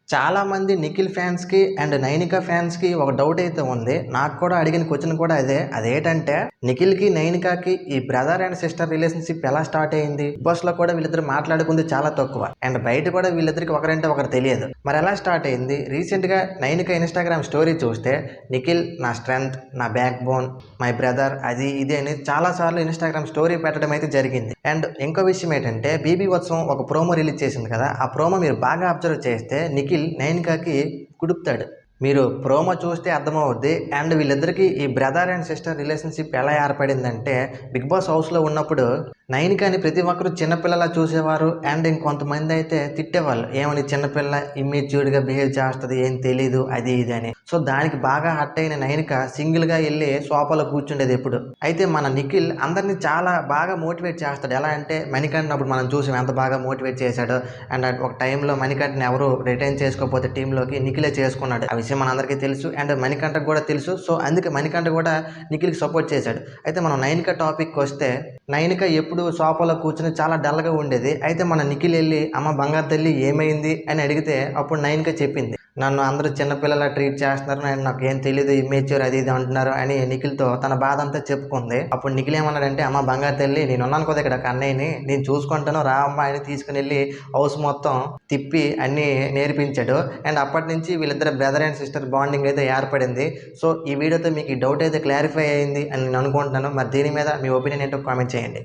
చాలామంది నిఖిల్ ఫ్యాన్స్‌కి అండ్ నైనిక ఫ్యాన్స్‌కి ఒక డౌట్ అయితే ఉంది. నాకు కూడా అడిగిన క్వెషన్ కూడా అదే. అదేంటంటే నిఖిల్‌కి, నైనికకి ఈ బ్రదర్ అండ్ సిస్టర్ రిలేషన్‌షిప్ ఎలా స్టార్ట్ అయింది? బిగ్ బాస్‌లో కూడా వీళ్ళిద్దరు మాట్లాడుకుంది చాలా తక్కువ. అండ్ బయట కూడా వీళ్ళిద్దరికి ఒకరంటే ఒకరు తెలియదు. మరి ఎలా స్టార్ట్ అయింది? రీసెంట్‌గా నైనిక ఇన్‌స్టాగ్రామ్ స్టోరీ చూస్తే నిఖిల్ నా స్ట్రెంగ్త్, నా బ్యాక్ బోన్, మై బ్రదర్ అది ఇది అని చాలా సార్లు ఇన్‌స్టాగ్రామ్ స్టోరీ పెట్టడం అయితే జరిగింది. అండ్ ఇంకో విషయం ఏంటంటే బీబీ ఉత్సవం ఒక ప్రోమో రిలీజ్ చేసింది కదా! ఆ ప్రోమో మీరు బాగా అబ్జర్వ్ చేస్తే నిఖిల్ నైనికకి కుడుపుతాడు. మీరు ప్రోమో చూస్తే అర్థమవుద్ది. అండ్ వీళ్ళిద్దరికీ ఈ బ్రదర్ అండ్ సిస్టర్ రిలేషన్‌షిప్ ఎలా ఏర్పడిందంటే బిగ్ బాస్ హౌస్‌లో ఉన్నప్పుడు నైనికని ప్రతి ఒక్కరు చిన్నపిల్లలా చూసేవారు. అండ్ ఇంకొంతమంది అయితే తిట్టేవాళ్ళు. ఏమని చిన్నపిల్ల ఇమ్మెచ్యూర్డ్‌గా బిహేవ్ చేస్తది, ఏం తెలీదు అది ఇది అని. సో దానికి బాగా హర్ట్ అయిన నైనిక సింగిల్‌గా ఎళ్లి సోఫాలో కూర్చుండేది ఎప్పుడు. అయితే మన నిఖిల్ అందరిని చాలా బాగా మోటివేట్ చేస్తాడు. ఎలా అంటే మణికంఠన్ అప్పుడు మనం చూసాం ఎంత బాగా మోటివేట్ చేశాడో. అండ్ ఒక టైంలో మణికంఠని ఎవరు రిటైన్ చేసుకోకపోతే టీంలోకి నిఖిలే చేసుకున్నాడు. ఆ విషయం మనందరికీ తెలుసు. అండ్ మణికంఠకి కూడా తెలుసు. సో అందుకే మణికంఠ కూడా నిఖిల్‌కి సపోర్ట్ చేశాడు. అయితే మనం నైనిక టాపిక్‌కి వస్తే నైనిక ఎప్పుడు సోఫాలో కూర్చొని చాలా డల్‌గా ఉండేది. అయితే మన నిఖిల్ ఎళ్లి అమ్మ బంగారు తల్లి ఏమైంది అని అడిగితే అప్పుడు నైనిక చెప్పింది. నన్ను అందరూ చిన్న పిల్లలా ట్రీట్ చేస్తున్నారు. నాకేం తెలీదు ఇమ్మెచ్యూర్ అది ఇది అంటున్నారు అని నిఖిల్‌తో తన బాధ అంతా చెప్పుకుంది. అప్పుడు నిఖిల్ ఏమన్నాడంటే అమ్మ బంగారు తల్లి నేనున్నాను కదా ఇక్కడ ఒక అన్నయ్యని. నేను చూసుకుంటాను రా అమ్మ అని తీసుకొనెళ్ళి హౌస్ మొత్తం తిప్పి అన్నీ నేర్పించాడు. అండ్ అప్పటినుంచి వీళ్ళిద్దరు బ్రదర్ అండ్ సిస్టర్ బాండింగ్ అయితే ఏర్పడింది. సో ఈ వీడియోతో మీకు ఈ డౌట్ అయితే క్లారిఫై అయింది అని నేను అనుకుంటున్నాను. మరి దీని మీద మీ ఒపీనియన్ ఏంటో కామెంట్ చేయండి.